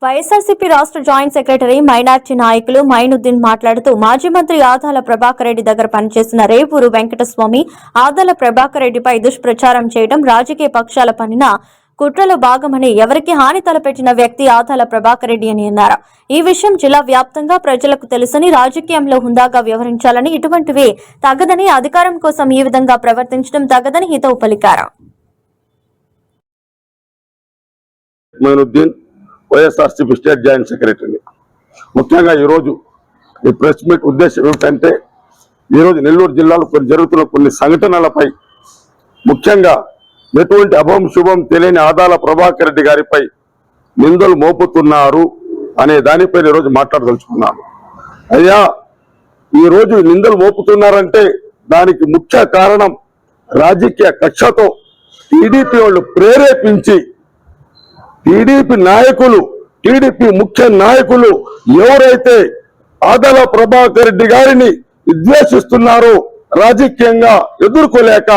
వైఎస్ఆర్సీపీ రాష్ట్ర joint secretary minority నాయకులు మైనుద్దీన్ మాట్లాడుతూ మాజీ మంత్రి ఆదాల ప్రభాకర్ రెడ్డి దగ్గర పనిచేసిన రేవూరు వెంకటస్వామి ఆదాల ప్రభాకర్ రెడ్డిపై దుష్ప్రచారం చేయడం రాజకీయ పక్షాల పనిన కుట్రలో భాగమని ఎవరికి హాని తలపెట్టిన వ్యక్తి ఆదాల ప్రభాకర్ రెడ్డి అని అన్నారు. ఈ విషయం జిల్లా వ్యాప్తంగా ప్రజలకు తెలుసని రాజకీయంలో హుందాగా వ్యవహరించాలని ఇటువంటివి తగదని అధికారం కోసం ఈ విధంగా ప్రవర్తించడం తగదని హితవు పలికారు. YSRCP state joint secretary. ముఖ్యంగా ఈరోజు ఈ ప్రెస్ మీట్ ఉద్దేశం ఏమిటంటే ఈరోజు నెల్లూరు జిల్లాలో జరుగుతున్న కొన్ని సంఘటనలపై ముఖ్యంగా ఎటువంటి అభం శుభం తెలియని ఆదాల ప్రభాకర్ రెడ్డి గారిపై నిందలు మోపుతున్నారు అనే దానిపై ఈరోజు మాట్లాడదలుచుకున్నాను. అయ్యా, ఈరోజు నిందలు మోపుతున్నారంటే దానికి ముఖ్య కారణం రాజకీయ కక్షతో టీడీపీ వాళ్ళు ప్రేరేపించి టీడీపీ నాయకులు టీడీపీ ముఖ్య నాయకులు ఎవరైతే ఆదాల ప్రభాకర్ రెడ్డి గారిని విద్వేషిస్తున్నారో రాజకీయంగా ఎదుర్కోలేక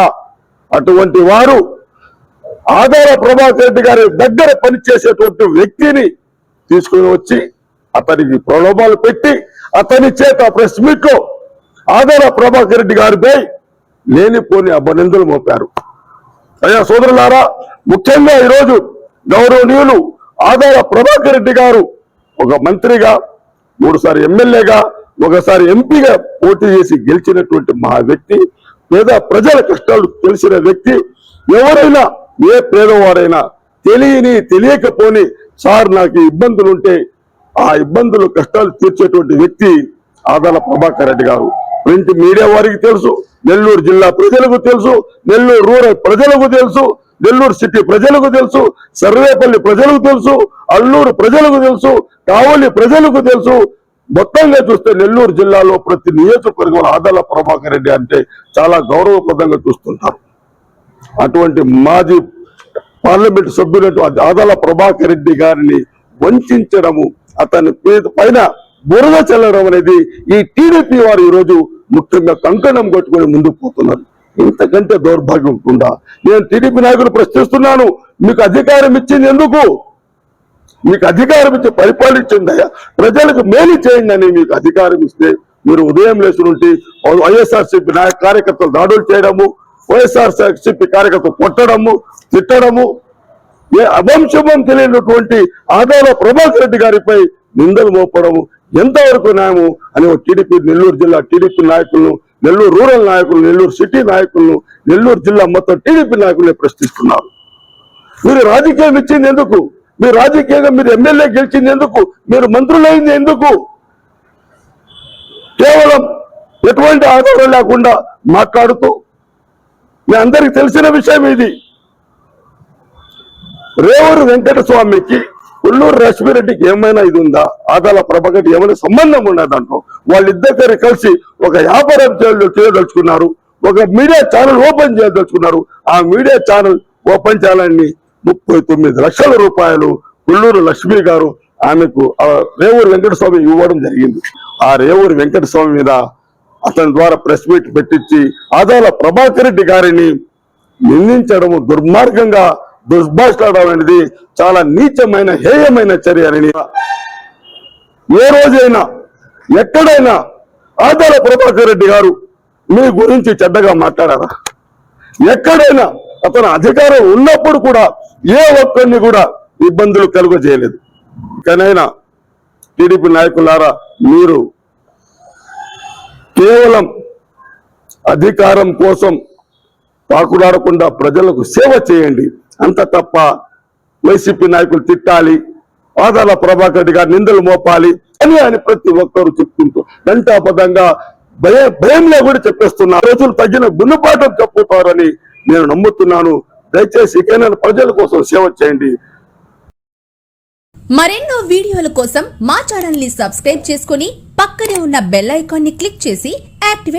అటువంటి వారు ఆదాల ప్రభాకర్ రెడ్డి గారి దగ్గర పనిచేసేటువంటి వ్యక్తిని తీసుకుని వచ్చి అతనికి ప్రలోభాలు పెట్టి అతని చేత ప్రెస్ మీట్ లో ఆదాల ప్రభాకర్ రెడ్డి గారిపై లేనిపోని అభినందనలు మోపారు. అయ్యా సోదరులారా, ముఖ్యంగా ఈరోజు గౌరవనీయులు ఆదాల ప్రభాకర్ రెడ్డి గారు ఒక మంత్రిగా 3 సార్లు ఎమ్మెల్యేగా ఒకసారి ఎంపీగా పోటీ చేసి గెలిచినటువంటి మా వ్యక్తి, పేద ప్రజల కష్టాలు తెలిసిన వ్యక్తి. ఎవరైనా ఏ పేదవారైనా తెలియకపోని సార్ నాకు ఇబ్బందులుంటే ఆ ఇబ్బందులు కష్టాలు తీర్చేటువంటి వ్యక్తి ఆదాల ప్రభాకర్ రెడ్డి గారు. ప్రింట్ మీడియా వారికి తెలుసు, నెల్లూరు జిల్లా ప్రజలకు తెలుసు, నెల్లూరు రూరల్ ప్రజలకు తెలుసు, నెల్లూరు సిటీ ప్రజలకు తెలుసు, సర్వేపల్లి ప్రజలకు తెలుసు, అల్లూరు ప్రజలకు తెలుసు, కావలి ప్రజలకు తెలుసు. మొత్తంగా చూస్తే నెల్లూరు జిల్లాలో ప్రతి నియోజకవర్గం ఆదాల ప్రభాకర్ రెడ్డి అంటే చాలా గౌరవప్రదంగా చూస్తుంటారు. అటువంటి మాజీ పార్లమెంట్ సభ్యులు ఆదాల ప్రభాకర్ రెడ్డి గారిని వంచడము, అతని పైన బురద చల్లడం అనేది ఈ టీడీపీ వారు ఈరోజు ముఖ్యంగా కంకణం కొట్టుకొని ముందుకు పోతున్నారు. ఇంతకంటే దౌర్భాగ్యం ఉంటుందా? నేను టీడీపీ నాయకులు ప్రశ్నిస్తున్నాను, మీకు అధికారం ఇచ్చింది ఎందుకు? మీకు అధికారం ఇచ్చి పరిపాలించిందయ్యా, ప్రజలకు మేలు చేయండి అని మీకు అధికారం ఇస్తే మీరు ఉదయం లేచి నుండి వైఎస్ఆర్సీపీ కార్యకర్తలు దాడులు చేయడము, వైఎస్ఆర్సీపీ కార్యకర్తలు కొట్టడము, తిట్టడము, ఏ అవంశమం తెలియనటువంటి ఆదాల ప్రభాకర్ రెడ్డి గారిపై నిందలు మోపడము ఎంతవరకు న్యాయము అని టీడీపీ నెల్లూరు జిల్లా టీడీపీ నాయకులను, నెల్లూరు రూరల్ నాయకులు, నెల్లూరు సిటీ నాయకులను, నెల్లూరు జిల్లా మొత్తం టీడీపీ నాయకులే ప్రశ్నిస్తున్నారు. మీరు రాజకీయం ఇచ్చింది ఎందుకు? మీరు రాజకీయంగా మీరు ఎమ్మెల్యే గెలిచింది ఎందుకు? మీరు మంత్రులైంది ఎందుకు? కేవలం ఎటువంటి ఆధారం లేకుండా మాట్లాడుతూ మీ అందరికి తెలిసిన విషయం ఇది. రేవూరు వెంకటస్వామికి ఉల్లూరు లక్ష్మీరెడ్డికి ఏమైనా ఇది ఉందా? ఆదాల ప్రభాకర్ ఏమైనా సంబంధం ఉన్నది దాంట్లో? వాళ్ళిద్దరు కలిసి ఒక వ్యాపారం చేయదలుచుకున్నారు, ఒక మీడియా ఛానల్ ఓపెన్ చేయదలుచుకున్నారు. ఆ మీడియా ఛానల్ ఓపెన్ చేయాలని 39 లక్షల రూపాయలు ఉల్లూరు లక్ష్మి గారు ఆమెకు రేవూరు వెంకటస్వామి ఇవ్వడం జరిగింది. ఆ రేవూరు వెంకటస్వామి మీద అతని ద్వారా ప్రెస్ మీట్ పెట్టించి ఆదాల ప్రభాకర్ రెడ్డి గారిని నిందించడము, దుర్మార్గంగా దుర్భాషలాడడం అనేది చాలా నీచమైన హేయమైన చర్య అని ఏ రోజైనా ఎక్కడైనా ఆదాల ప్రభాకర్ రెడ్డి గారు మీ గురించి చెడ్డగా మాట్లాడారా? ఎక్కడైనా అతను అధికారం ఉన్నప్పుడు కూడా ఏ ఒక్కరిని కూడా ఇబ్బందులు కలుగజేయలేదు. ఇకనైనా టీడీపీ నాయకులారా, మీరు కేవలం అధికారం కోసం పాకులాడకుండా ప్రజలకు సేవ చేయండి. అంత తప్ప వైసీపీ నాయకులు తిట్టాలి, ఆదాల ప్రభాకర్ రెడ్డి గారు నిందలు మోపాలి అని ఆయన ప్రతి ఒక్కరు చెప్పుకుంటూ గంటాపదంగా భయంలో కూడా చెప్పేస్తున్నారు. రోజులు తగ్గిన గుణపాఠం చెప్పుతారని నేను నమ్ముతున్నాను. దయచేసి ఇకైనా ప్రజల కోసం సేవ చేయండి. మరెన్నో వీడియోల కోసం మా ఛానల్ ని సబ్స్క్రైబ్ చేసుకుని పక్కనే ఉన్న బెల్ ఐకాన్ ని క్లిక్ చేసి యాక్టివేట్